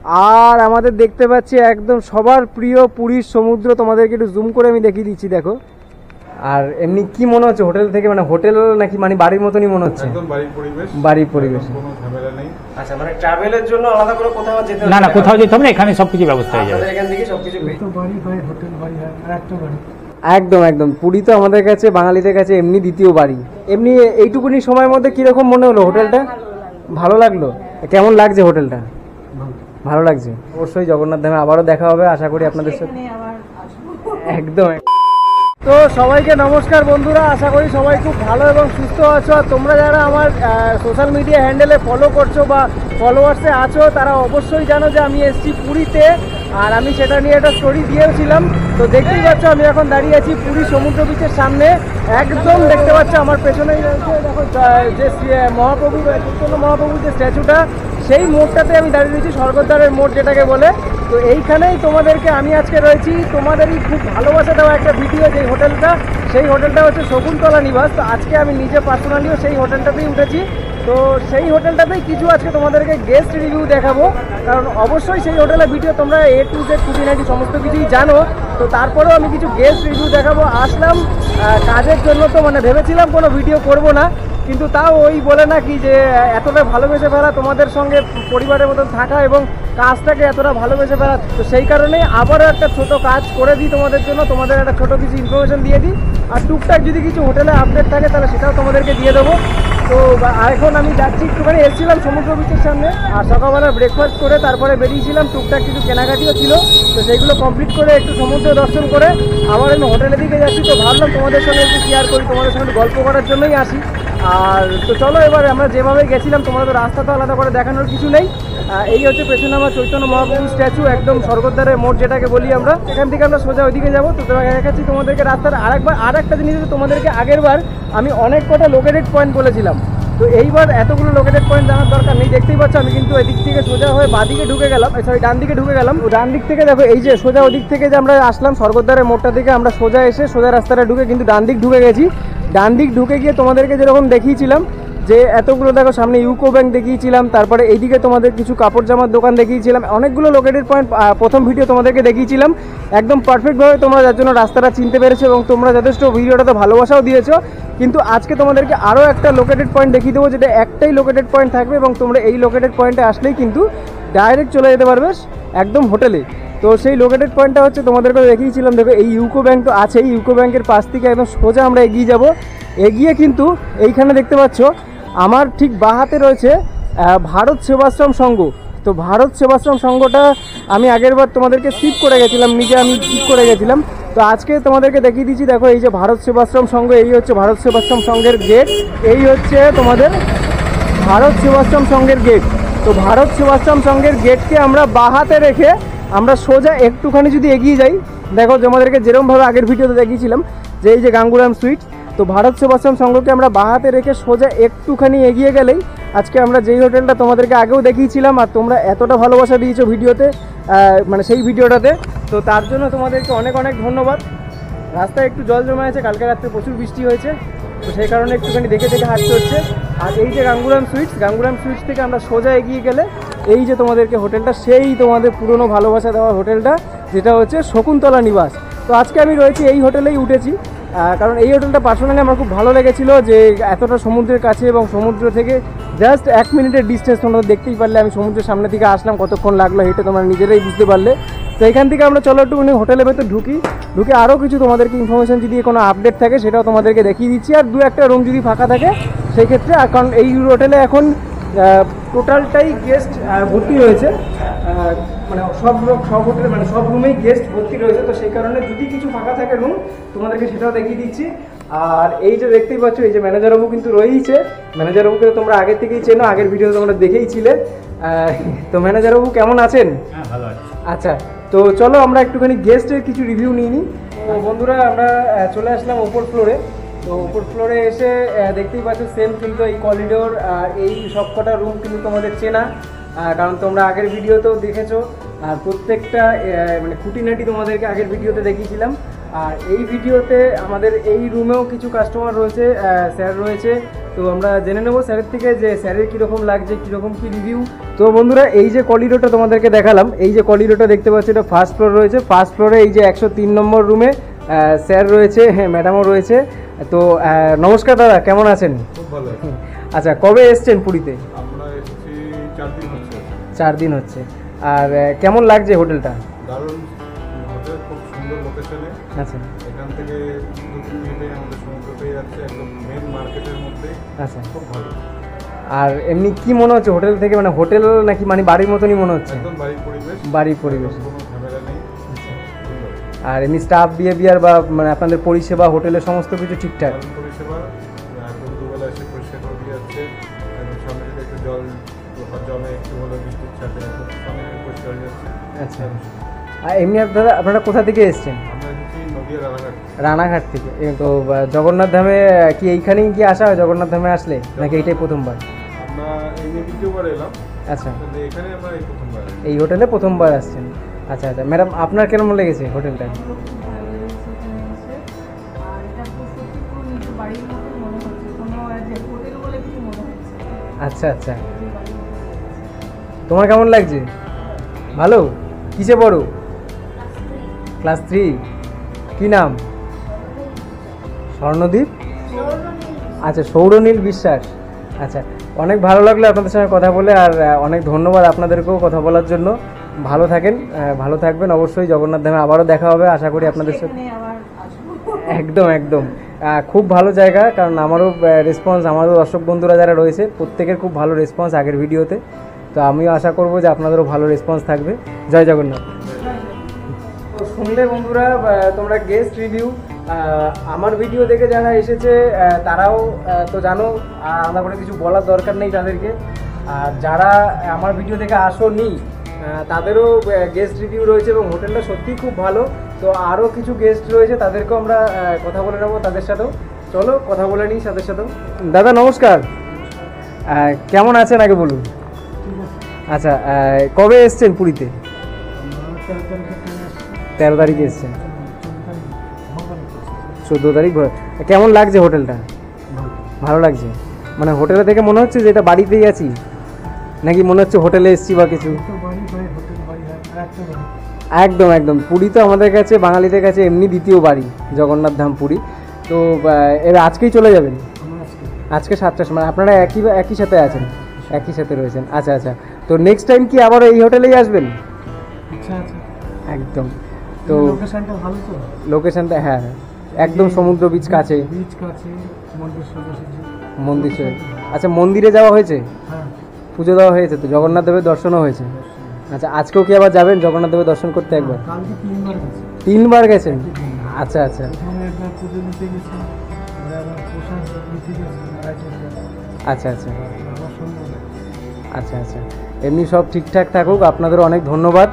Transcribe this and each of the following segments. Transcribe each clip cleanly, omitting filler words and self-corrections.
আর আমাদের দেখতে পাচ্ছি একদম সবার প্রিয় পুরীর সমুদ্র। তোমাদেরকে একটু জুম করে আমি দেখিয়ে দিচ্ছি, দেখো। আর এমনি কি মনে হচ্ছে হোটেল থেকে, মানে হোটেল নাকি মানে বাড়ির মতনই মনে হচ্ছে? একদম বাড়ির পরিবেশ, বাড়ির পরিবেশ, কোনো ঝামেলা নেই। আচ্ছা, মানে ট্রাভেলের জন্য আলাদা করে কোথাও যেতে না না, কোথাও যেতে হবে না, এখানে সবকিছু ব্যবস্থা হয়ে যাবে। এখান থেকে সবকিছু তো বাড়ি হয়, হোটেল বাড়ি হয়, আর একটা বাড়ি। একদম একদম। পুরী তো আমাদের কাছে বাঙালিদের কাছে এমনি দ্বিতীয় বাড়ি। এমনি এইটুকুনি সময়ের মধ্যে কিরকম মনে হলো হোটেলটা? ভালো লাগলো। কেমন লাগছে হোটেলটা? ভালো লাগছে। অবশ্যই জগন্নাথ ধামে আবারও দেখা হবে আশা করি আপনাদের সাথে। একদম। তো সবাইকে নমস্কার বন্ধুরা, আশা করি সবাই খুব ভালো এবং সুস্থ আছো। আর তোমরা যারা আমার সোশ্যাল মিডিয়া হ্যান্ডেলে ফলো করছো বা ফলোয়ার্সে আছো, তারা অবশ্যই জানো যে আমি এসেছি পুরীতে। আর আমি সেটা নিয়ে একটা স্টোরি দিয়েছিলাম। তো দেখতেই পাচ্ছ আমি এখন দাঁড়িয়ে আছি পুরী সমুদ্র বিচের সামনে। একদম দেখতে পাচ্ছ আমার পেছনেই রয়েছে দেখো যে মহাপ্রভু চৈতন্য মহাপ্রভুর যে স্ট্যাচুটা, সেই মোড়টাতে আমি দাঁড়িয়ে রয়েছি, স্বর্গদ্বারের মোড় যেটাকে বলে। তো এইখানেই তোমাদেরকে আমি আজকে রয়েছি তোমাদেরই খুব ভালোবাসা দেওয়া একটা ভিডিও। যেই হোটেলটা, সেই হোটেলটা হচ্ছে শকুন্তলা নিবাস। তো আজকে আমি নিজে পার্সোনালিও সেই হোটেলটাতেই উঠেছি। তো সেই হোটেলটাতেই কিছু আজকে তোমাদেরকে গেস্ট রিভিউ দেখাবো, কারণ অবশ্যই সেই হোটেলের ভিডিও তোমরা A to Z খুঁটিনাটি সমস্ত কিছুই জানো। তো তারপরেও আমি কিছু গেস্ট রিভিউ দেখাবো। আসলাম কাজের জন্য, তো মানে ভেবেছিলাম কোনো ভিডিও করব না, কিন্তু তাও ওই বলে না কি যে এতটা ভালোবেসে ফেলা, তোমাদের সঙ্গে পরিবারের মতন থাকা এবং কাজটাকে এতটা ভালোবেসে ফেলা। তো সেই কারণেই আবারও একটা ছোট কাজ করে দিই তোমাদের জন্য, তোমাদের একটা ছোট কিছু ইনফরমেশন দিয়ে দিই। আর টুকটাক যদি কিছু হোটেলে আপডেট থাকে তাহলে সেটাও তোমাদেরকে দিয়ে দেবো। তো এখন আমি যাচ্ছি, একটুখানি এসেছিলাম সমুদ্র বিচের সামনে, আর সকালবেলা ব্রেকফাস্ট করে তারপরে বেরিয়েছিলাম। টুকটাক কিছু কেনাকাটিও ছিল, তো সেইগুলো কমপ্লিট করে একটু সমুদ্র দর্শন করে আবার আমি হোটেলের দিকে যাচ্ছি। তো ভাবলাম তোমাদের সঙ্গে একটু শেয়ার করি, তোমাদের সঙ্গে গল্প করার জন্যই আসি। আর তো চলো এবার আমরা যেভাবে গেছিলাম, তোমরা তো রাস্তা তো আলাদা করে দেখানোর কিছু নেই। এই হচ্ছে পেছনে আমার চৈতন্য মহাপ্রভুর স্ট্যাচু, একদম স্বর্গদ্বারের মোড় যেটাকে বলি আমরা। এখান থেকে আমরা সোজা ওইদিকে যাবো। তো দেখাচ্ছি তোমাদেরকে রাস্তার আর একটা জিনিস হচ্ছে, তোমাদেরকে আগের বার আমি অনেক কটা লোকেটেড পয়েন্ট বলেছিলাম। তো এইবার এতগুলো লোকেটেড পয়েন্ট জানার দরকার নেই। দেখতেই পাচ্ছ আমি কিন্তু এদিক থেকে সোজা হয়ে বাঁদিকে ঢুকে গেলাম, সরি ডান দিকে ঢুকে গেলাম। ডান দিক থেকে দেখো, এই যে সোজা ওদিক থেকে যে আমরা আসলাম স্বর্গদ্বারের মোড়টা থেকে, আমরা সোজা এসে সোজা রাস্তাটা ঢুকে কিন্তু ডান দিক ঢুকে গেছি। ডান দিক ঢুকে গিয়ে তোমাদেরকে যেরকম দেখিয়েছিলাম যে এতগুলো দেখো সামনে ইউকো ব্যাংক দেখিয়েছিলাম, তারপরে এইদিকে তোমাদের কিছু কাপড় জামার দোকান দেখিয়েছিলাম, অনেকগুলো লোকেটেড পয়েন্ট প্রথম ভিডিও তোমাদেরকে দেখিয়েছিলাম একদম পারফেক্টভাবে। তোমরা যার জন্য রাস্তাটা চিনতে পেরেছো এবং তোমরা যথেষ্ট ভিডিওটাতে ভালোবাসাও দিয়েছো। কিন্তু আজকে তোমাদেরকে আরও একটা লোকেটেড পয়েন্ট দেখিয়ে দেবো, যেটা একটাই লোকেটেড পয়েন্ট থাকবে এবং তোমরা এই লোকেটেড পয়েন্টে আসলেই কিন্তু ডাইরেক্ট চলে যেতে পারবে একদম হোটেলে। তো সেই লোকেটেড পয়েন্টটা হচ্ছে তোমাদেরকে দেখিয়েছিলাম, দেখো এই ইউকো ব্যাংক তো আছেই, ইউকো ব্যাংকের পাশ থেকে একদম সোজা আমরা এগিয়ে যাব। এগিয়ে কিন্তু এইখানে দেখতে পাচ্ছ আমার ঠিক বাঁ হাতে রয়েছে ভারত সেবাশ্রম সংঘ। তো ভারত সেবাশ্রম সংঘটা আমি আগেরবার তোমাদেরকে স্কিপ করে গেছিলাম, নিজে আমি স্কিপ করে গেছিলাম। তো আজকে তোমাদেরকে দেখিয়ে দিচ্ছি, দেখো এই যে ভারত সেবাশ্রম সংঘ, এই হচ্ছে ভারত সেবাশ্রম সংঘের গেট, এই হচ্ছে তোমাদের ভারত সেবাশ্রম সংঘের গেট। তো ভারত সেবাশ্রম সংঘের গেটকে আমরা বাঁ হাতে রেখে আমরা সোজা একটুখানি যদি এগিয়ে যাই, দেখো তোমাদেরকে যেরকমভাবে আগের ভিডিওতে দেখিয়েছিলাম যে এই যে গাঙ্গুরাম সুইটস, তো ভারত সেবাশ্রম সংঘকে আমরা বাঁ হাতে রেখে সোজা একটুখানি এগিয়ে গেলেই আজকে আমরা যেই হোটেলটা তোমাদেরকে আগেও দেখিয়েছিলাম আর তোমরা এতটা ভালোবাসা দিয়েছো ভিডিওতে, মানে সেই ভিডিওটাতে, তো তার জন্য তোমাদেরকে অনেক অনেক ধন্যবাদ। রাস্তায় একটু জল জমে আছে, কালকে রাত্রে প্রচুর বৃষ্টি হয়েছে, তো সেই কারণে একটুখানি দেখে দেখে হাঁটতে হচ্ছে। আর এই যে গাঙ্গুরাম সুইটস থেকে আমরা সোজা এগিয়ে গেলে এই যে তোমাদেরকে হোটেলটা, সেই তোমাদের পুরনো ভালোবাসা দেওয়া হোটেলটা, যেটা হচ্ছে শকুন্তলা নিবাস। তো আজকে আমি রয়েছি এই হোটেলেই উঠেছি, কারণ এই হোটেলটা পার্সোনালি আমার খুব ভালো লেগেছিলো যে এতটা সমুদ্রের কাছে এবং সমুদ্র থেকে জাস্ট 1 মিনিটের ডিস্টেন্স। তোমরা দেখতেই পারলে আমি সমুদ্রের সামনে থেকে আসলাম, কতক্ষণ লাগলো হেঁটে তোমরা নিজেরাই বুঝতে পারলে। তো এখান থেকে আমরা চলো একটু হোটেলের ভেতর ঢুকে আরও কিছু তোমাদেরকে ইনফরমেশন যদি কোনো আপডেট থাকে সেটাও তোমাদেরকে দেখিয়ে দিচ্ছি। আর 2-1টা রুম যদি ফাঁকা থাকে সেই ক্ষেত্রে, কারণ এই হোটেলে এখন টোটালটাই গেস্ট ভর্তি রয়েছে, মানে সব হোটেলে মানে সব রুমেই গেস্ট ভর্তি রয়েছে। তো সেই কারণে যদি কিছু ফাঁকা থাকে রুম তোমাদেরকে সেটাও দেখিয়ে দিচ্ছি। আর এই যে দেখতেই পাচ্ছ এই যে ম্যানেজারবাবু কিন্তু রয়েইছে, ম্যানেজারবাবুকে তোমরা আগের থেকেই চেনো, আগের ভিডিওতে তোমরা দেখেইছিলে। তো ম্যানেজারবাবু কেমন আছেন? হ্যাঁ, ভালো আছে। আচ্ছা, তো চলো আমরা একটুখানি গেস্টের কিছু রিভিউ নিয়ে নিই। তো বন্ধুরা আমরা চলে আসলাম ওপর ফ্লোরে। তো ওপর ফ্লোরে এসে দেখতেই পাচ্ছ সেম কিন্তু এই করিডোর এই সবকটা রুম কিন্তু তোমাদের চেনা, কারণ তোমরা আগের ভিডিওতেও দেখেছো। আর প্রত্যেকটা মানে খুঁটিনাটি তোমাদেরকে আগের ভিডিওতে দেখিয়েছিলাম। আর এই ভিডিওতে আমাদের এই রুমেও কিছু কাস্টমার রয়েছে, স্যার রয়েছে। তো আমরা জেনে নেবো স্যারের থেকে যে স্যারের কীরকম লাগছে, কীরকম কী রিভিউ। তো বন্ধুরা, এই যে করিডোরটা তোমাদেরকে দেখালাম, এই যে করিডোরটা দেখতে পাচ্ছি, এটা ফার্স্ট ফ্লোর রয়েছে। ফার্স্ট ফ্লোরে এই যে 103 নম্বর রুমে স্যার রয়েছে, হ্যাঁ ম্যাডামও রয়েছে। তো নমস্কার দাদা, কেমন আছেন? খুব ভালো আছে। আচ্ছা, কবে এসছেন পুরীতে? আমরা এসেছি 4 দিন হচ্ছে। 4 দিন হচ্ছে। আর কেমন লাগছে হোটেলটা? দারুণ হোটেল, খুব সুন্দর লোকেশনে। আচ্ছা এখান থেকে 2-3 মিনিটে আমাদের সমুদ্র পেয়ে যাচ্ছে, একদম মেন মার্কেটের মধ্যে। আচ্ছা। খুব ভালো, আর এমনি কি মনে হচ্ছে হোটেল থেকে, মানে হোটেল নাকি মানে বাড়ির মতনই মনে হচ্ছে? একদম বাড়ির পরিবেশ। বাড়ির পরিবেশ। কোনো ঝামেলা নেই। সুন্দর। আর এমনি স্টাফ বিহেভিয়ার বা মানে আপনাদের পরিষেবা, হোটেলের সমস্ত কিছু ঠিকঠাক? দারুণ পরিষেবা। একদম দুবেলা এসে পরিষ্কার করে দিয়ে যাচ্ছে। একদম সামনে থেকে একটু জমে একটু হলো বৃষ্টির ছাটে, একদম সামনে থেকে পরিষ্কার হয়ে যাচ্ছে। আচ্ছা। আর এমনি আপনারা কোথা থেকে এসছেন? আমরা এসেছি নদিয়া রানাঘাট। রানাঘাট থেকে। তো জগন্নাথ ধামে কি এইখানেই কি আসা হয় জগন্নাথ ধামে আসলে, নাকি এইটাই প্রথমবার? আমরা এই নিয়ে দ্বিতীয়বার এলাম, আচ্ছা, কিন্তু এখানে আমরা এই প্রথমবার এলাম। এই হোটেলে প্রথমবার আসছেন। আচ্ছা আচ্ছা, ম্যাডাম আপনার কেমন লেগেছে হোটেলটা? আচ্ছা আচ্ছা, তোমার কেমন লাগছে? ভালো। কিসে পড়ো? ক্লাস 3। কি নাম? স্বর্ণদীপ। আচ্ছা, সৌরনীল বিশ্বাস। আচ্ছা, অনেক ভালো লাগলো আপনাদের সঙ্গে কথা বলে। আর অনেক ধন্যবাদ আপনাদেরকেও কথা বলার জন্য। ভালো থাকেন, ভালো থাকবেন। অবশ্যই জগন্নাথ ধামে আবারও দেখা হবে আশা করি আপনাদের সাথে। একদম একদম, খুব ভালো জায়গা। কারণ আমারও রেসপন্স, আমারও দর্শক বন্ধুরা যারা রয়েছে প্রত্যেকের খুব ভালো রেসপন্স আগের ভিডিওতে। তো আমিও আশা করব যে আপনাদেরও ভালো রেসপন্স থাকবে। জয় জগন্নাথ। তো শুনলে বন্ধুরা, তোমরা গেস্ট রিভিউ আমার ভিডিও দেখে যারা এসেছে তারাও তো জানো, আলাদা করে কিছু বলার দরকার নেই তাদেরকে। আর যারা আমার ভিডিও দেখে আসোনি তাদেরও গেস্ট রিভিউ রয়েছে এবং হোটেলটা সত্যিই খুব ভালো। তো আরও কিছু গেস্ট রয়েছে, তাদেরকেও আমরা কথা বলে নেবো তাদের সাথেও। চলো কথা বলে নিই তাদের সাথেও। দাদা নমস্কার, কেমন আছেন আগে বলুন? আচ্ছা, কবে এসছেন পুরীতে? 13 তারিখে এসছেন। 14 তারিখ। কেমন লাগছে হোটেলটা? ভালো লাগছে। মানে হোটেলে থেকে মনে হচ্ছে যে এটা বাড়িতেই আছি, নাকি মনে হচ্ছে হোটেলে এসছি বা কিছু? একদম একদম, পুরী তো আমাদের কাছে, বাঙালিদের কাছে এমনি দ্বিতীয় বাড়ি, জগন্নাথ ধাম পুরী। তো এবার আজকেই চলে যাবেন? আজকে 7টার সময়। আপনারা একই সাথে আছেন, একই সাথে রয়েছেন। আচ্ছা আচ্ছা, তো নেক্সট টাইম কি আবার এই হোটেলেই আসবেন? একদম। তো লোকেশনটা ভালো তো? লোকেশনটা হ্যাঁ, একদম সমুদ্র বিচ কাছে, মন্দির। আচ্ছা, মন্দিরে যাওয়া হয়েছে, হ্যাঁ পুজো দেওয়া হয়েছে, তো জগন্নাথ দেবের দর্শনও হয়েছে। আচ্ছা, আজকেও কি আবার যাবেন জগন্নাথ দেবের দর্শন করতে একবার? কালকে 3বার গেছি। 3বার গেছেন? আচ্ছা আচ্ছা প্রথমে একবার পুজো দিতে গেছি, পরে আবার প্রসাদ দিতে গেছি, আচ্ছা আচ্ছা আবার সন্ধ্যা। আচ্ছা আচ্ছা, এমনি সব ঠিকঠাক থাকুক। আপনাদেরও অনেক ধন্যবাদ।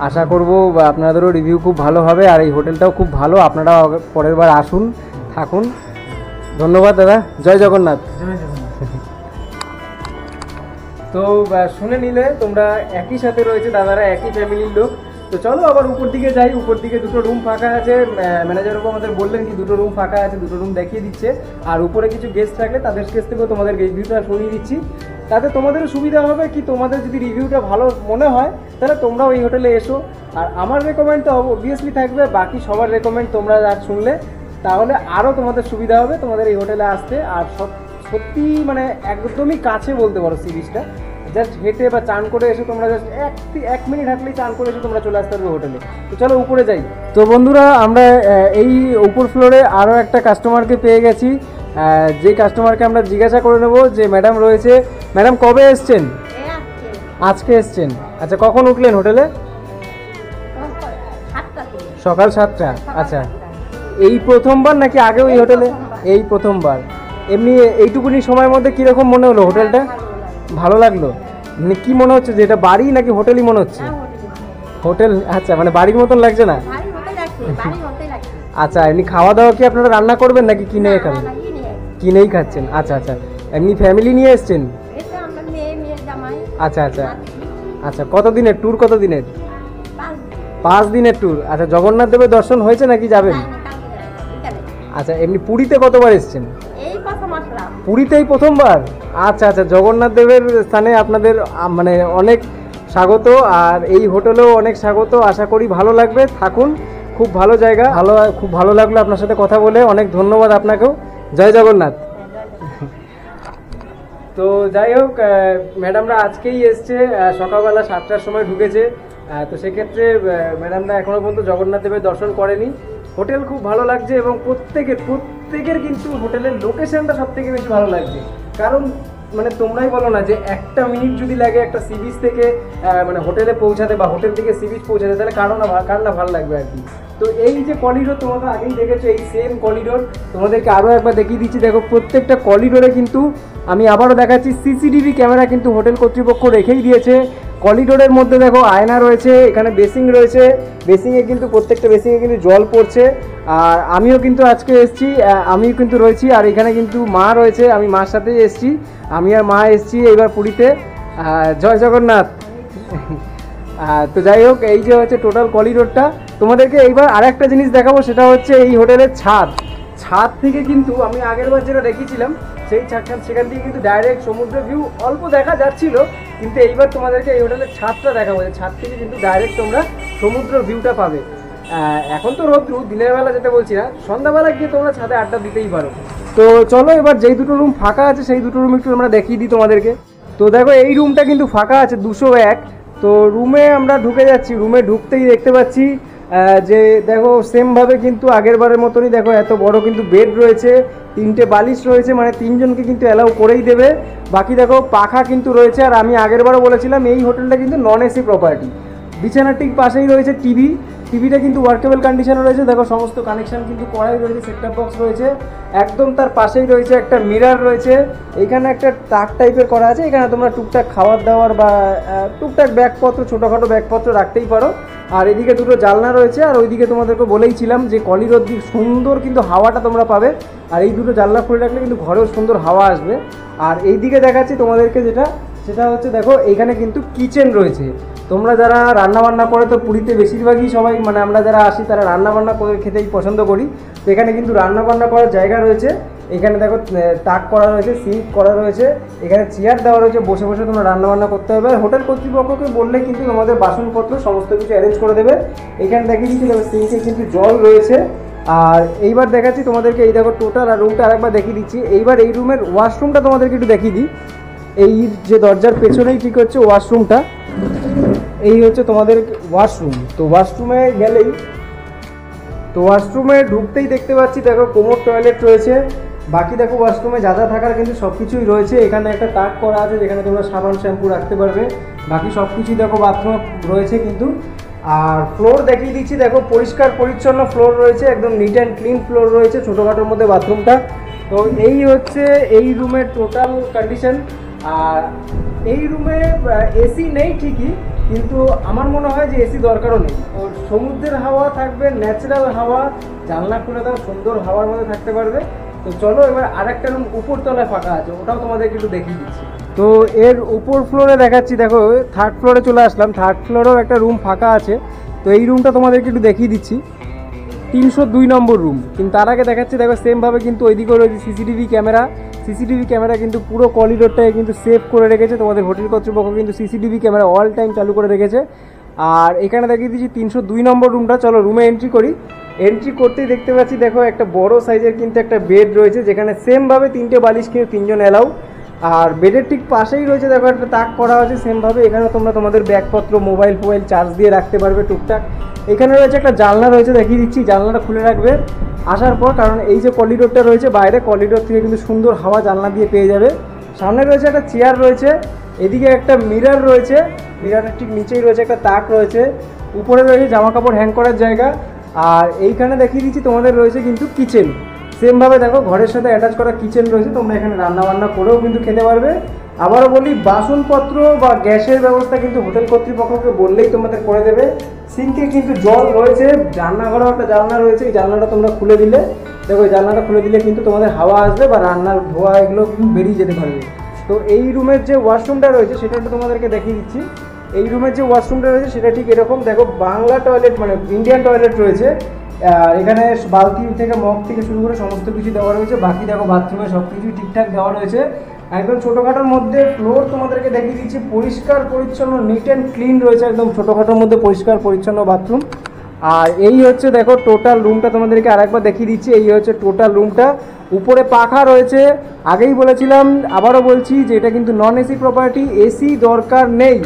আশা করব আপনাদেরও রিভিউ খুব ভালো হবে। আর এই হোটেলটাও খুব ভালো, আপনারা পরের বার আসুন, থাকুন। ধন্যবাদ দাদা। জয় জগন্নাথ। জয় জগন্নাথ। তো শুনে নিলে তোমরা, একই সাথে রয়েছে দাদারা, একই ফ্যামিলির লোক। তো চলো আবার উপর দিকে যাই। উপর দিকে 2টো রুম ফাঁকা আছে, ম্যানেজারও আমাদের বললেন কি 2টো রুম ফাঁকা আছে, 2টো রুম দেখিয়ে দিচ্ছে। আর উপরে কিছু গেস্ট থাকলে তাদের কাছ থেকেও তোমাদের রিভিউটা শুনিয়ে দিচ্ছি। তাতে তোমাদেরও সুবিধা হবে কি, তোমাদের যদি রিভিউটা ভালো মনে হয় তাহলে তোমরাও এই হোটেলে এসো। আর আমার রেকমেন্ড তো অবভিয়াসলি থাকবে, বাকি সবার রেকমেন্ড তোমরা আর শুনলে তাহলে আরও তোমাদের সুবিধা হবে তোমাদের এই হোটেলে আসতে। আর সত্যি মানে একদমই কাছে বলতে পারো সি বিচটা। জাস্ট হেঁটে বা চান করে এসে তোমরা জাস্ট 1 মিনিট হাঁটলেই চান করে এসে তোমরা চলে আসতে পারবে হোটেলে। তো চলো উপরে যাই। তো বন্ধুরা, আমরা এই উপর ফ্লোরে আরও একটা কাস্টমারকে পেয়ে গেছি। যে কাস্টমারকে আমরা জিজ্ঞাসা করে নেবো যে ম্যাডাম রয়েছে। ম্যাডাম কবে এসছেন? আজকে এসছেন। আচ্ছা, কখন উঠলেন হোটেলে? সকাল 7টা। আচ্ছা, এই প্রথমবার নাকি আগেও এই হোটেলে? এই প্রথমবার। এমনি এইটুকুনি সময়ের মধ্যে কীরকম মনে হলো হোটেলটা? ভালো লাগলো। মানে কি মনে হচ্ছে যে এটা বাড়ি নাকি হোটেলই মনে হচ্ছে? হোটেল। আচ্ছা, মানে বাড়ির মতন লাগছে না? আচ্ছা, এমনি খাওয়া দাওয়া কি আপনারা রান্না করবেন নাকি কিনে খাবেন? কিনেই খাচ্ছেন। আচ্ছা আচ্ছা, এমনি ফ্যামিলি নিয়ে এসছেন? আচ্ছা আচ্ছা আচ্ছা, কতদিনের ট্যুর? কতদিনের? 5 দিনের ট্যুর। আচ্ছা, জগন্নাথ দেবের দর্শন হয়েছে নাকি যাবেন? আচ্ছা, এমনি পুরীতে কতবার এসেছেন? এই প্রথম আসলাম। পুরীতেই প্রথমবার? আচ্ছা আচ্ছা, জগন্নাথ দেবের স্থানে আপনাদের মানে অনেক স্বাগত, আর এই হোটেলেও অনেক স্বাগত। আশা করি ভালো লাগবে, থাকুন, খুব ভালো জায়গা, খুব ভালো লাগলো আপনার সাথে কথা বলে। অনেক ধন্যবাদ আপনাকেও। জয় জগন্নাথ। তো যাই হোক, ম্যাডামরা আজকেই এসছে, সকালবেলা 7টার সময় ঢুকেছে। তো সেক্ষেত্রে ম্যাডামরা এখনও পর্যন্ত জগন্নাথ দেবের দর্শন করেনি। হোটেল খুব ভালো লাগছে এবং প্রত্যেকের কিন্তু হোটেলের লোকেশনটা সব থেকে বেশি ভালো লাগছে। কারণ মানে তোমরাই বলো না যে একটা মিনিট যদি লাগে একটা সি বিচ থেকে মানে হোটেলে পৌঁছাতে বা হোটেল থেকে সি বিচ পৌঁছাতে, তাহলে কার না ভালো লাগবে আর কি। তো এই যে করিডোর তোমরা আগেই দেখেছো, এই সেম করিডোর তোমাদেরকে আরও একবার দেখিয়ে দিচ্ছি। দেখো প্রত্যেকটা করিডোরে কিন্তু আমি আবারও দেখাচ্ছি সিসিটিভি ক্যামেরা কিন্তু হোটেল কর্তৃপক্ষ রেখেই দিয়েছে। করিডোরের মধ্যে দেখো আয়না রয়েছে, এখানে বেসিং রয়েছে, বেসিংয়ে কিন্তু প্রত্যেকটা বেসিংয়ে কিন্তু জল পড়ছে। আর আমিও কিন্তু আজকে এসেছি, আমিও কিন্তু রয়েছি, আর এখানে কিন্তু মা রয়েছে, আমি মার সাথেই এসেছি, আমি আর মা এসেছি এইবার পুরীতে। জয় জগন্নাথ। তো যাই হোক, এই যে হচ্ছে টোটাল করিডোরটা। তোমাদেরকে এইবার আরেকটা জিনিস দেখাবো, সেটা হচ্ছে এই হোটেলের ছাদ থেকে কিন্তু আমি আগেরবার যেটা দেখিয়েছিলাম সেই সেখান থেকে কিন্তু ডাইরেক্ট সমুদ্র ভিউ অল্প দেখা যাচ্ছিল, কিন্তু এইবার তোমাদেরকে এই হোটেলের ছাদটা দেখাবো। ছাদ থেকে কিন্তু ডাইরেক্ট তোমরা সমুদ্র ভিউটা পাবে। এখন তো রোদ্রু, দিনের বেলা যেতে বলছি না, সন্ধ্যাবেলা গিয়ে তোমরা ছাদে আড্ডা দিতেই পারো। তো চলো এবার যেই দুটো রুম ফাঁকা আছে সেই দুটো রুম একটু আমরা দেখিয়ে দিই তোমাদেরকে। তো দেখো এই রুমটা কিন্তু ফাঁকা আছে 201। তো রুমে আমরা ঢুকে যাচ্ছি, রুমে ঢুকতেই দেখতে পাচ্ছি যে দেখো সেমভাবে কিন্তু আগের বারের মতনই দেখো এত বড় কিন্তু বেড রয়েছে, 3টে বালিশ রয়েছে, মানে 3জনকে কিন্তু অ্যালাউ করেই দেবে। বাকি দেখো পাখা কিন্তু রয়েছে। আর আমি আগেরবারও বলেছিলাম এই হোটেলটা কিন্তু নন এসি প্রপার্টি। বিছানার ঠিক পাশেই রয়েছে টিভিটা কিন্তু ওয়ার্কেবল কন্ডিশনে রয়েছে। দেখো সমস্ত কানেকশন কিন্তু করাই রয়েছে, সেটটপ বক্স রয়েছে, একদম তার পাশেই রয়েছে একটা মিরর রয়েছে। এইখানে একটা তাক টাইপের করা আছে, এখানে তোমরা টুকটাক খাবার দাবার বা টুকটাক ব্যাগপত্র, ছোটোখাটো ব্যাগপত্র রাখতেই পারো। আর এদিকে দুটো জানলা রয়েছে, আর ওইদিকে তোমাদেরকে বলেইছিলাম যে কলিডোর দিক সুন্দর কিন্তু হাওয়াটা তোমরা পাবে। আর এই দুটো জানলা খুলে রাখলে কিন্তু ঘরেও সুন্দর হাওয়া আসবে। আর এইদিকে দেখাচ্ছি তোমাদেরকে সেটা হচ্ছে দেখো এইখানে কিন্তু কিচেন রয়েছে। তোমরা যারা রান্নাবান্না করে, তো পুরীতে বেশিরভাগই সবাই মানে আমরা যারা আসি তারা রান্নাবান্না করে খেতেই পছন্দ করি। তো এখানে কিন্তু রান্নাবান্না করার জায়গা রয়েছে। এখানে দেখো তাক করা রয়েছে, সিঙ্ক করা রয়েছে, এখানে চেয়ার দেওয়া রয়েছে, বসে বসে তোমরা রান্নাবান্না করতে হবে। আর হোটেল কর্তৃপক্ষকে বললে কিন্তু তোমাদের বাসনপত্র সমস্ত কিছু অ্যারেঞ্জ করে দেবে। এখানে দেখিয়ে দিচ্ছি দেখো সিঙ্কে কিন্তু জল রয়েছে। আর এইবার দেখাচ্ছি তোমাদেরকে, এই দেখো টোটাল আর রুমটা আরেকবার দেখিয়ে দিচ্ছি। এইবার এই রুমের ওয়াশরুমটা তোমাদেরকে একটু দেখিয়ে দিই। এই যে দরজার পেছনেই ঠিক হচ্ছে ওয়াশরুমটা, এই হচ্ছে তোমাদের ওয়াশরুম। তো ওয়াশরুমে গেলেই, তো ওয়াশরুমে ঢুকতেই দেখতে পাচ্ছি দেখো কোমোড টয়লেট রয়েছে। বাকি দেখো ওয়াশরুমে যা থাকার কিন্তু সব কিছুই রয়েছে। এখানে একটা তাক করা আছে যেখানে তোমরা সাবান শ্যাম্পু রাখতে পারবে। বাকি সব কিছুই দেখো বাথরুম রয়েছে কিন্তু। আর ফ্লোর দেখিয়ে দিচ্ছি, দেখো পরিষ্কার পরিচ্ছন্ন ফ্লোর রয়েছে, একদম নিট অ্যান্ড ক্লিন ফ্লোর রয়েছে ছোটোখাটোর মধ্যে বাথরুমটা। তো এই হচ্ছে এই রুমের টোটাল কন্ডিশন। আর এই রুমে এসি নেই ঠিকই, কিন্তু আমার মনে হয় যে এসি দরকারও নেই। তো সমুদ্রের হাওয়া থাকবে, ন্যাচারাল হাওয়া, জানলা খুলে দাও, সুন্দর হাওয়ার মধ্যে থাকতে পারবে। তো চলো এবার আরেকটা রুম উপরতলায় ফাঁকা আছে, ওটাও তোমাদেরকে একটু দেখিয়ে দিচ্ছি। তো এর উপর ফ্লোরে দেখাচ্ছি, দেখো 3rd ফ্লোরে চলে আসলাম। 3rd ফ্লোরেও একটা রুম ফাঁকা আছে। তো এই রুমটা তোমাদেরকে একটু দেখিয়ে দিচ্ছি, 302 নম্বর রুম। কিন্তু তার আগে দেখাচ্ছি দেখো সেমভাবে কিন্তু ওইদিকেও রয়েছে সিসিটিভি ক্যামেরা কিন্তু পুরো করিডোরটাকে কিন্তু সেভ করে রেখেছে। তোমাদের হোটেল কর্তৃপক্ষ কিন্তু সিসিটিভি ক্যামেরা অল টাইম চালু করে রেখেছে। আর এখানে দেখিয়ে দিচ্ছি 302 নম্বর রুমটা। চলো রুমে এন্ট্রি করি। এন্ট্রি করতেই দেখতে পাচ্ছি দেখো একটা বড় সাইজের কিন্তু একটা বেড রয়েছে, যেখানে সেমভাবে 3টে বালিশ কিন্তু 3জন অ্যালাউ। আর বেডের ঠিক পাশেই রয়েছে দেখো একটা তাক করা আছে সেমভাবে, এখানে তোমরা তোমাদের ব্যাগপত্র, মোবাইল চার্জ দিয়ে রাখতে পারবে টুকটাক। এখানে রয়েছে একটা জানলা রয়েছে, দেখিয়ে দিচ্ছি, জানলাটা খুলে রাখবে আসার পর, কারণ এই যে করিডোরটা রয়েছে বাইরে, করিডোর থেকে কিন্তু সুন্দর হাওয়া জানলা দিয়ে পেয়ে যাবে। সামনে রয়েছে একটা চেয়ার রয়েছে, এদিকে একটা মিরর রয়েছে, মিররের ঠিক নিচেই রয়েছে একটা তাক রয়েছে, উপরে রয়েছে জামা কাপড় হ্যাং করার জায়গা। আর এইখানে দেখিয়ে দিচ্ছি তোমাদের রয়েছে কিন্তু কিচেন, সেমভাবে দেখো ঘরের সাথে অ্যাটাচ করা কিচেন রয়েছে, তোমরা এখানে রান্নাবান্না করেও কিন্তু খেতে পারবে। আবারও বলি, বাসনপত্র বা গ্যাসের ব্যবস্থা কিন্তু হোটেল কর্তৃপক্ষকে বললেই তোমাদের করে দেবে। সিঙ্কে কিন্তু জল রয়েছে, রান্নাঘরেও একটা জানলা রয়েছে, এই জানলাটা তোমরা খুলে দিলে দেখো, এই জানলাটা খুলে দিলে কিন্তু তোমাদের হাওয়া আসবে বা রান্নার ধোয়া এগুলো বেরিয়ে যেতে পারবে। তো এই রুমের যে ওয়াশরুমটা রয়েছে সেটা একটু তোমাদেরকে দেখিয়ে দিচ্ছি। এই রুমের যে ওয়াশরুমটা রয়েছে সেটা ঠিক এরকম, দেখো বাংলা টয়লেট মানে ইন্ডিয়ান টয়লেট রয়েছে। আর এখানে বালতি থেকে মগ থেকে শুরু করে সমস্ত কিছু দেওয়া রয়েছে। বাকি দেখো বাথরুমে সব কিছুই ঠিকঠাক দেওয়া রয়েছে। একদম ছোটোখাটোর মধ্যে ফ্লোর তোমাদেরকে দেখিয়ে দিচ্ছি, পরিষ্কার পরিচ্ছন্ন, নিট অ্যান্ড ক্লিন রয়েছে। একদম ছোটোখাটোর মধ্যে পরিষ্কার পরিচ্ছন্ন বাথরুম। আর এই হচ্ছে দেখো টোটাল রুমটা তোমাদেরকে আরেকবার দেখিয়ে দিচ্ছি। এই হচ্ছে টোটাল রুমটা। উপরে পাখা রয়েছে, আগেই বলেছিলাম আবারও বলছি যে এটা কিন্তু নন এসি প্রপার্টি, এসি দরকার নেই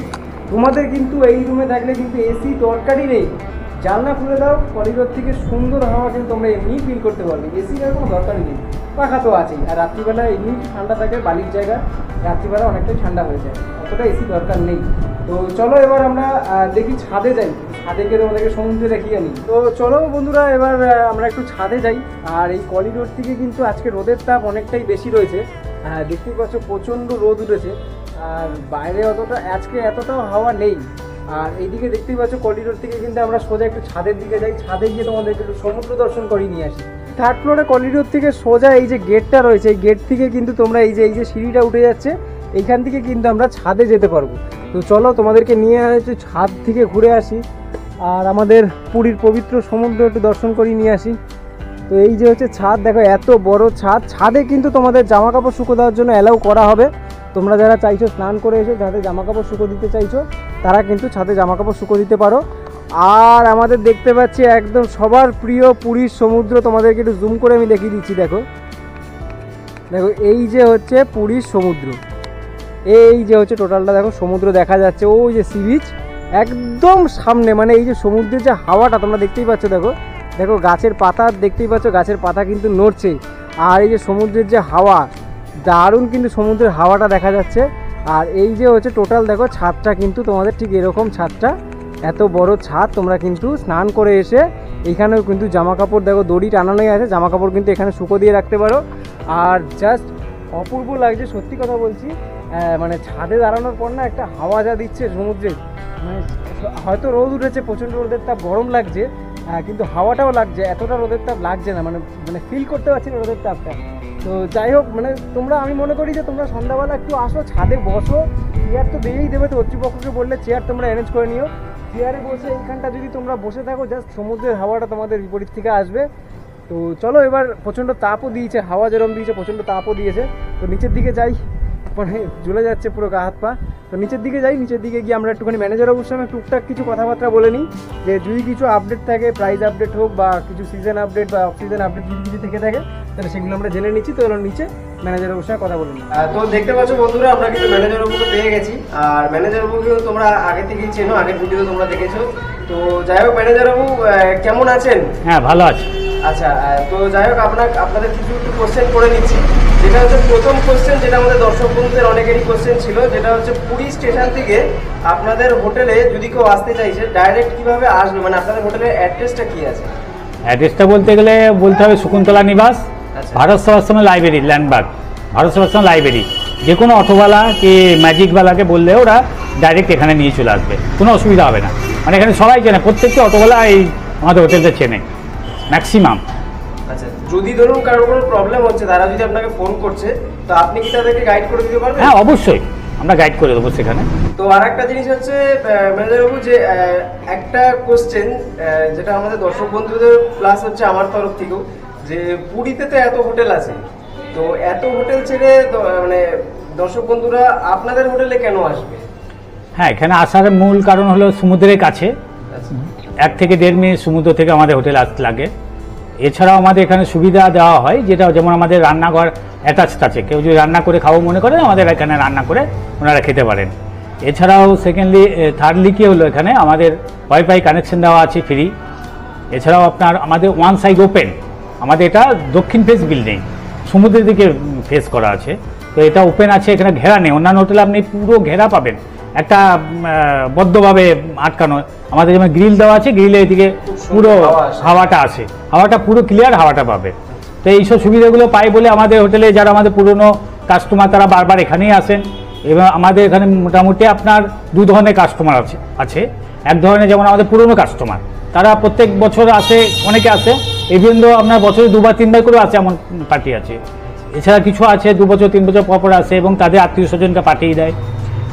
তোমাদের। কিন্তু এই রুমে থাকলে কিন্তু এসি দরকারই নেই। জানলা খুলে দাও, করিডোর থেকে সুন্দর হাওয়া কিন্তু তোমরা এমনি ফিল করতে পারবে। এসির কোনো দরকারই নেই, পাখা তো আছেই। আর রাত্রিবেলা এমনি ঠান্ডা থাকে, বালির জায়গা, রাত্রিবেলা অনেকটাই ঠান্ডা হয়ে যায়, অতটা এসি দরকার নেই। তো চলো এবার আমরা দেখি ছাদে যাই, ছাদে গিয়ে তোমাদেরকে সমুদ্রে দেখিয়ে আনি। তো চলো বন্ধুরা, এবার আমরা একটু ছাদে যাই। আর এই করিডোর থেকে কিন্তু আজকে রোদের তাপ অনেকটাই বেশি রয়েছে, দেখতেই পাচ্ছ প্রচণ্ড রোদ উঠেছে। আর বাইরে অতটা আজকে এতটাও হাওয়া নেই। আর এইদিকে দেখতেই পাচ্ছ করিডোর থেকে কিন্তু আমরা সোজা একটু ছাদের দিকে যাই, ছাদে গিয়ে তোমাদেরকে একটু সমুদ্র দর্শন করিয়ে নিয়ে আসি। থার্ড ফ্লোরে করিডোর থেকে সোজা এই যে গেটটা রয়েছে, এই গেট থেকে কিন্তু তোমরা এই যে সিঁড়িটা উঠে যাচ্ছে, এইখান থেকে কিন্তু আমরা ছাদে যেতে পারবো। তো চলো তোমাদেরকে নিয়ে একটু ছাদ থেকে ঘুরে আসি আর আমাদের পুরীর পবিত্র সমুদ্র একটু দর্শন করিয়ে নিয়ে আসি। তো এই যে হচ্ছে ছাদ, দেখো এত বড় ছাদ। ছাদে কিন্তু তোমাদের জামা কাপড় শুকো দেওয়ার জন্য অ্যালাউ করা হবে। তোমরা যারা চাইছো স্নান করে এসে যাদের জামা কাপড় শুকো দিতে চাইছো, তারা কিন্তু ছাদে জামা কাপড় শুকো দিতে পারো। আর আমাদের দেখতে পাচ্ছি একদম সবার প্রিয় পুরীর সমুদ্র। তোমাদেরকে একটু জুম করে আমি দেখিয়ে দিচ্ছি। দেখো দেখো এই যে হচ্ছে পুরীর সমুদ্র, এই যে হচ্ছে টোটালটা। দেখো সমুদ্র দেখা যাচ্ছে, ওই যে সি বিচ একদম সামনে। মানে এই যে সমুদ্রের যে হাওয়াটা তোমরা দেখতেই পাচ্ছ, দেখো দেখো গাছের পাতা দেখতেই পাচ্ছ, গাছের পাতা কিন্তু নড়ছে। আর এই যে সমুদ্রের যে হাওয়া, দারুণ কিন্তু সমুদ্রের হাওয়াটা দেখা যাচ্ছে। আর এই যে হচ্ছে টোটাল দেখো ছাদটা কিন্তু তোমাদের ঠিক এরকম ছাদটা, এত বড় ছাদ। তোমরা কিন্তু স্নান করে এসে এইখানেও কিন্তু জামা কাপড় দেখো দড়ি টানানোই আছে, জামা কাপড় কিন্তু এখানে শুকো দিয়ে রাখতে পারো। আর জাস্ট অপূর্ব লাগছে, সত্যি কথা বলছি। মানে ছাদে দাঁড়ানোর পর না একটা হাওয়া যা দিচ্ছে সমুদ্রের, মানে হয়তো রোদ উঠেছে, প্রচণ্ড রোদের তাপ, গরম লাগছে, কিন্তু হাওয়াটাও লাগছে, এতটা রোদের তাপ লাগছে না। মানে ফিল করতে পারছি না রোদের তাপটা। তো যাই হোক, মানে তোমরা, আমি মনে করি যে তোমরা সন্ধ্যাবেলা একটু আসো, ছাদে বসো। চেয়ার তো দিয়েই দেবে, তো কর্তৃপক্ষকে বললে চেয়ার তোমরা অ্যারেঞ্জ করে নিও। চেয়ারে বসে এইখানটা যদি তোমরা বসে থাকো, জাস্ট সমুদ্রের হাওয়াটা তোমাদের বিপরীত থেকে আসবে। তো চলো এবার, প্রচণ্ড তাপও দিয়েছে, হাওয়া যেরকম দিয়েছে প্রচণ্ড তাপও দিয়েছে। তো নিচের দিকে যাই, মানে জ্বলে যাচ্ছে পুরো গা হাত পা। তো নিচের দিকে যাই, নিচের দিকে গিয়ে আমরা একটুখানি ম্যানেজার অবশ্যই আমি টুকটাক কিছু কথাবার্তা বলে নিই, যে যদি কিছু আপডেট থাকে, প্রাইস আপডেট হোক বা কিছু সিজন আপডেট বা অফ সিজন আপডেট যদি কিছু থেকে থাকে, তাহলে সেগুলো আমরা জেনে নিচ্ছি। তো নিচে ম্যানেজার অবশ্যই কথা বলে নিই। তো দেখতে পাচ্ছ বন্ধুরা, আমরা কিন্তু ম্যানেজার বাবুকে পেয়ে গেছি। আর ম্যানেজার বাবুকেও তোমরা আগে থেকেই চেনো, আগের ভিডিও তোমরা দেখেছো। তো যাই হোক ম্যানেজার বাবু কেমন আছেন? হ্যাঁ, ভালো আছে। আচ্ছা, তো যাই হোক আপনাদের কিছু একটু কোশ্চেন করে নিচ্ছি। যেটা হচ্ছে প্রথম কোশ্চেন, যেটা আমাদের দর্শক বন্ধুদের অনেকেরই কোশ্চেন ছিল, যেটা হচ্ছে পুরী স্টেশন থেকে আপনাদের হোটেলে যদি কেউ আসতে চাইছে, ডাইরেক্ট কিভাবে আসবে? মানে আপনাদের হোটেলের অ্যাড্রেসটা কি আছে? অ্যাড্রেসটা বলতে গেলে বলতে হবে শকুন্তলা নিবাস, আচ্ছা। ভারত সেবাশ্রমের library, landmark Bharat Sevashram library. যে কোনো অটোওয়ালা কি ম্যাজিকওয়ালাকে বললে ওরা ডাইরেক্ট এখানে নিয়ে চলে আসবে, কোনো অসুবিধা হবে না। মানে এখানে সবাই চেনে, প্রত্যেকটি অটোওয়ালা এই আমাদের হোটেলটা চেনে ম্যাক্সিমাম। আচ্ছা, যদি ধরুন কারোর কোনো প্রবলেম হচ্ছে, তারা যদি আপনাকে ফোন করছে, তো আপনি কি তাদেরকে গাইড করে দিতে পারবেন? হ্যাঁ, অবশ্যই আমরা গাইড করে দেবো সেখানে। তো আর একটা জিনিস হচ্ছে ম্যানেজার বাবু, যে একটা কোশ্চেন যেটা আমাদের দর্শক বন্ধুদের প্লাস হচ্ছে আমার তরফ থেকেও, যে পুরীতে তো এত হোটেল আছে, তো এত হোটেল ছেড়ে মানে দর্শক বন্ধুরা আপনাদের হোটেলে কেন আসবে? হ্যাঁ, এখানে আসার মূল কারণ হলো সমুদ্রের কাছে, 1 থেকে 1.5 মিনিট সমুদ্র থেকে আমাদের হোটেল আসতে লাগে। এছাড়াও আমাদের এখানে সুবিধা দেওয়া হয়, যেটা যেমন আমাদের রান্নাঘর অ্যাটাচড আছে, কেউ যদি রান্না করে খাবো মনে করে আমাদের এখানে রান্না করে ওনারা খেতে পারেন। এছাড়াও থার্ডলি কি হলো, এখানে আমাদের ওয়াইফাই কানেকশন দেওয়া আছে ফ্রি। এছাড়াও আমাদের ওয়ান সাইড ওপেন, আমাদের এটা দক্ষিণ ফেস বিল্ডিং, সমুদ্রের দিকে ফেস করা আছে, তো এটা ওপেন আছে, এখানে ঘেরা নেই। অন্যান্য হোটেলে আপনি পুরো ঘেরা পাবেন, একটা বদ্ধভাবে আটকানো। আমাদের যেমন গ্রিল দেওয়া আছে, গ্রিলের দিকে পুরো হাওয়াটা আসে, হাওয়াটা পুরো ক্লিয়ার হাওয়াটা পাবে। তো এইসব সুবিধাগুলো পাই বলে আমাদের হোটেলে যারা আমাদের পুরনো কাস্টমার, তারা বারবার এখানেই আসেন। এবং আমাদের এখানে মোটামুটি আপনার 2 ধরনের কাস্টমার আছে। এক ধরনের যেমন আমাদের পুরনো কাস্টমার, তারা প্রত্যেক বছর আসে, অনেকে আসে, ইভেন তো আপনার বছরে 2 বা 3 বার করে আসে, এমন পার্টি আছে। এছাড়া কিছু আছে 2 বছর 3 বছর পর আসে এবং তাদের আত্মীয় স্বজনকে পাঠিয়ে দেয়।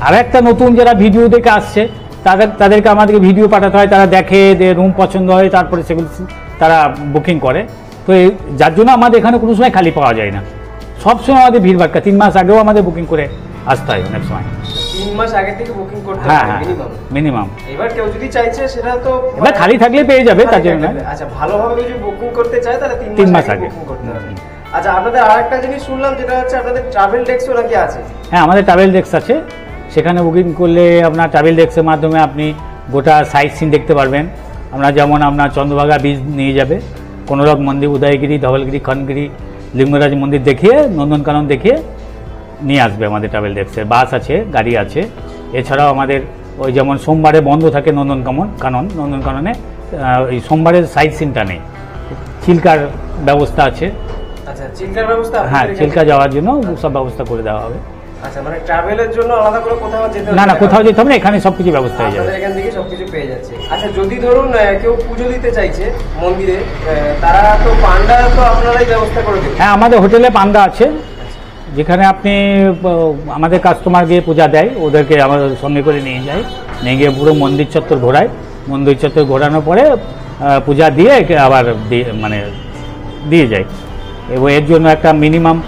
আর একটা নতুন যারা ভিডিও দেখে আসছে, তাদেরকে আমাদেরকে ভিডিও পাঠাতে হয়, তারা দেখে, রুম পছন্দ হয়, তারপরে সেগুলো তারা বুকিং করে। তো যার জন্য আমাদের এখানে কোনো সময় খালি পাওয়া যায় না, সবসময় আমাদের ভিড় ভাট্টা। 3 মাস আগেও আমাদের বুকিং করে আসতে হয় অনেক সময়। 3 মাস আগে থেকে বুকিং করতে হ্যাঁ হবে হ্যাঁ মিনিমাম। মিনিমাম। এবার কেউ যদি চাইছে সেটা তো এবার খালি থাকলে পেয়ে যাবে, তার জন্য না। আচ্ছা, ভালোভাবে যদি বুকিং করতে চায় তাহলে 3 3 মাস মাস আগে আগে। বুকিং করতে হবে। আচ্ছা, আপনাদের আরেকটা জিনিস শুনলাম, যেটা হচ্ছে আপনাদের ট্রাভেল ডেস্কও নাকি আছে। হ্যাঁ, আমাদের ট্রাভেল ডেস্ক আছে, সেখানে বুকিং করলে আপনার ট্রাভেল ডেস্কের মাধ্যমে আপনি গোটা সাইট সিন দেখতে পারবেন। আমরা যেমন আপনার চন্দ্রভাগা বীচ নিয়ে যাবে, কোনরক মন্দির, উদয়গিরি, ধবলগিরি, খনগিরি, লিঙ্গরাজ মন্দির দেখিয়ে, নন্দনকানন দেখিয়ে নিয়ে আসবে আমাদের ট্রাভেল ডেস্কের বাস আছে, গাড়ি আছে। এছাড়াও আমাদের ওই যেমন সোমবারে বন্ধ থাকে নন্দনকাননে এই সোমবারের সাইট সিনটা নেই, চিল্কার ব্যবস্থা আছে। আচ্ছা, চিল্কার ব্যবস্থা হ্যাঁ, আপনাদের চিল্কা এখানে? যাওয়ার জন্য সব ব্যবস্থা করে দেওয়া হবে। আচ্ছা, মানে ট্রাভেলের জন্য আলাদা করে কোথাও যেতে না না, কোথাও যেতে হবে না, এখানে সব কিছু ব্যবস্থা হয়ে যাবে। আপনাদের এখান থেকে সবকিছু পেয়ে যাচ্ছে। আচ্ছা, যদি ধরুন কেউ পুজো দিতে চাইছে মন্দিরে, তারা তো পান্ডা তো আপনারাই ব্যবস্থা করে দেবেন? হ্যাঁ, আমাদের হোটেলে পান্ডা আছে, যেখানে আপনি আমাদের কাস্টমার গিয়ে পূজা দেয়, ওদেরকে আমাদের সঙ্গে করে নিয়ে যায়, নিয়ে গিয়ে পুরো মন্দির চত্বর ঘোরায়। মন্দির চত্বর ঘোরানোর পরে পূজা দিয়ে আবার মানে দিয়ে যায়। এবং এর জন্য একটা মিনিমাম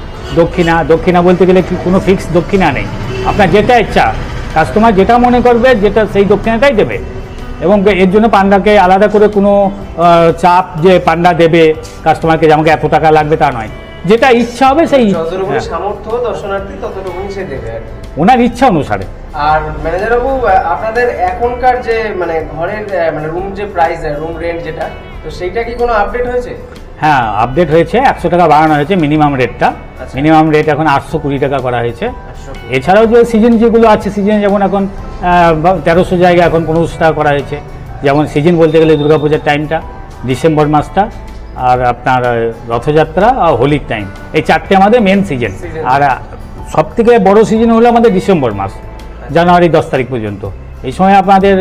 দক্ষিণা বলতে গেলে কোনো ফিক্স দক্ষিণা নেই, আপনার যেটা ইচ্ছা, কাস্টমার যেটা মনে করবে যেটা সেই দক্ষিণাটাই দেবে। এবং এর জন্য পান্ডাকে আলাদা করে কোনো চাপ যে পান্ডা দেবে কাস্টমারকে, যে আমাকে এত টাকা লাগবে তা নয়, যেটা ইচ্ছা হবে সেই যতটুকু সামর্থ্য দর্শনার্থী ততটুকুনি সে দেবে আর কি। ওনার ইচ্ছা অনুসারে। আর ম্যানেজার বাবু, আপনাদের এখনকার যে মানে ঘরের মানে রুম যে প্রাইস, রুম রেন্ট যেটা, তো সেইটা কি কোনো আপডেট হয়েছে? হ্যাঁ, আপডেট হয়েছে, 100 টাকা বাড়ানো হয়েছে মিনিমাম রেটটা। আচ্ছা। মিনিমাম রেট এখন 820 টাকা করা হয়েছে। 820 এছাড়াও যে সিজন যেগুলো আছে, সিজনে যেমন এখন 1300 জায়গা এখন 1500 টাকা করা হয়েছে। যেমন সিজন বলতে গেলে দুর্গাপূজার টাইমটা, ডিসেম্বর মাসটা, আর আপনার রথযাত্রা আর হোলির টাইম, এই 4টে আমাদের মেন সিজন। Season। আর সব থেকে বড় সিজন হলো আমাদের ডিসেম্বর মাস, জানুয়ারি 10 তারিখ পর্যন্ত। এই সময় আপনাদের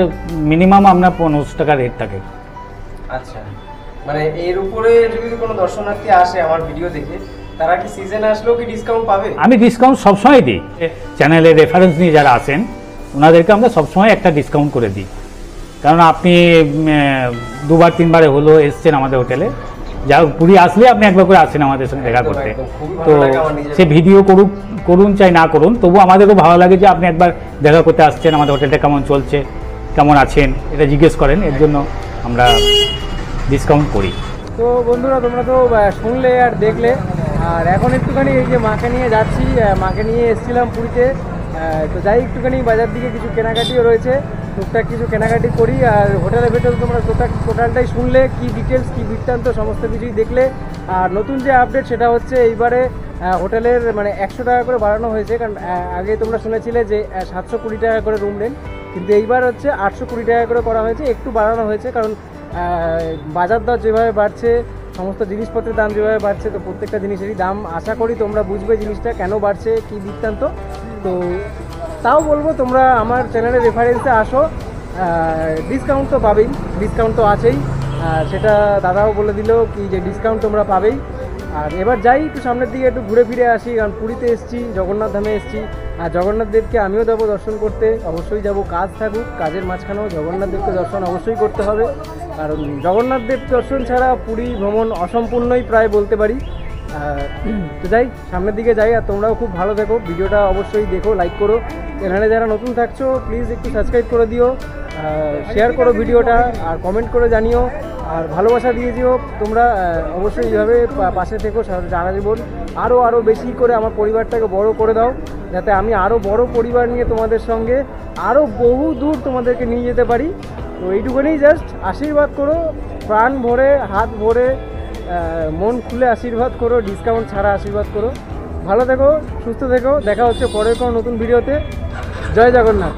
মিনিমাম আপনার 1500 টাকা রেট থাকে। আচ্ছা, মানে এর উপরে যদি কোনো দর্শনার্থী আসে আমার ভিডিও দেখে, তারা কি সিজনে আসলেও কি ডিসকাউন্ট পাবে? আমি ডিসকাউন্ট সবসময় দিই, চ্যানেলে রেফারেন্স নিয়ে যারা আসেন ওনাদেরকে আমরা সবসময় একটা ডিসকাউন্ট করে দিই। কারণ আপনি 2বার 3বারে হলো এসছেন আমাদের হোটেলে, যা পুরী আসলে আপনি একবার করে আসেন আমাদের সঙ্গে দেখা একদম, করতে। একদম, খুবই ভালো তো লাগে আমার নিজের। সে ভিডিও করুন চাই না করুন, তবু আমাদেরও ভালো লাগে যে আপনি একবার দেখা করতে আসছেন, আমাদের হোটেলটা কেমন চলছে, কেমন আছেন, এটা জিজ্ঞেস করেন। এর জন্য আমরা ডিসকাউন্ট করি। তো বন্ধুরা, তোমরা তো শুনলে আর দেখলে, আর এখন একটুখানি এই যে মাকে নিয়ে যাচ্ছি, মাকে নিয়ে এসেছিলাম পুরীতে, তো যাই একটুখানি বাজার দিকে কিছু কেনাকাটিও রয়েছে, টুকটাক কিছু কেনাকাটি করি। আর হোটেলের ভেতরে তোমরা টোটালটাই শুনলে, কি ডিটেলস, কি বৃত্তান্ত, সমস্ত কিছুই দেখলে। আর নতুন যে আপডেট সেটা হচ্ছে এইবারে হোটেলের মানে 100 টাকা করে বাড়ানো হয়েছে। কারণ আগে তোমরা শুনেছিলে যে 720 টাকা করে রুম রেন্ট, কিন্তু এইবার হচ্ছে 820 টাকা করে করা হয়েছে। একটু বাড়ানো হয়েছে কারণ বাজার দর যেভাবে বাড়ছে, সমস্ত জিনিসপত্রের দাম যেভাবে বাড়ছে, তো প্রত্যেকটা জিনিসেরই দাম আশা করি তোমরা বুঝবে জিনিসটা কেন বাড়ছে, কী বৃত্তান্ত। তো তাও বলবো, তোমরা আমার চ্যানেলের রেফারেন্সে আসো, ডিসকাউন্ট তো পাবেই, ডিসকাউন্ট তো আছেই। সেটা দাদাও বলে দিল কি যে ডিসকাউন্ট তোমরা পাবেই। আর এবার যাই একটু সামনের দিকে, একটু ঘুরে ফিরে আসি, কারণ পুরীতে এসেছি, জগন্নাথ ধামে এসেছি, আর জগন্নাথ দেবকে আমিও যাবো দর্শন করতে, অবশ্যই যাব। কাজ থাকুক, কাজের মাঝখানেও জগন্নাথ দেবকে দর্শন অবশ্যই করতে হবে, কারণ জগন্নাথ দেব দর্শন ছাড়া পুরী ভ্রমণ অসম্পূর্ণই প্রায় বলতে পারি। তো যাই, সামনের দিকে যাই। আর তোমরাও খুব ভালো থেকো, ভিডিওটা অবশ্যই দেখো, লাইক করো। চ্যানেলে যারা নতুন থাকছো প্লিজ একটু সাবস্ক্রাইব করে দিও, শেয়ার করো ভিডিওটা, আর কমেন্ট করে জানিও, আর ভালোবাসা দিয়ে দিও। তোমরা অবশ্যই এইভাবে পাশে থেকো সারা জীবন, আরও বেশি করে আমার পরিবারটাকে বড় করে দাও, যাতে আমি আরও বড় পরিবার নিয়ে তোমাদের সঙ্গে আরও বহু দূর তোমাদেরকে নিয়ে যেতে পারি। তো এইটুকুনি জাস্ট আশীর্বাদ করো, প্রাণ ভরে, হাত ভরে, মন খুলে আশীর্বাদ করো, ডিসকাউন্ট ছাড়া আশীর্বাদ করো। ভালো থেকো, সুস্থ থেকো, দেখা হচ্ছে পরের কোনো নতুন ভিডিওতে। জয় জগন্নাথ।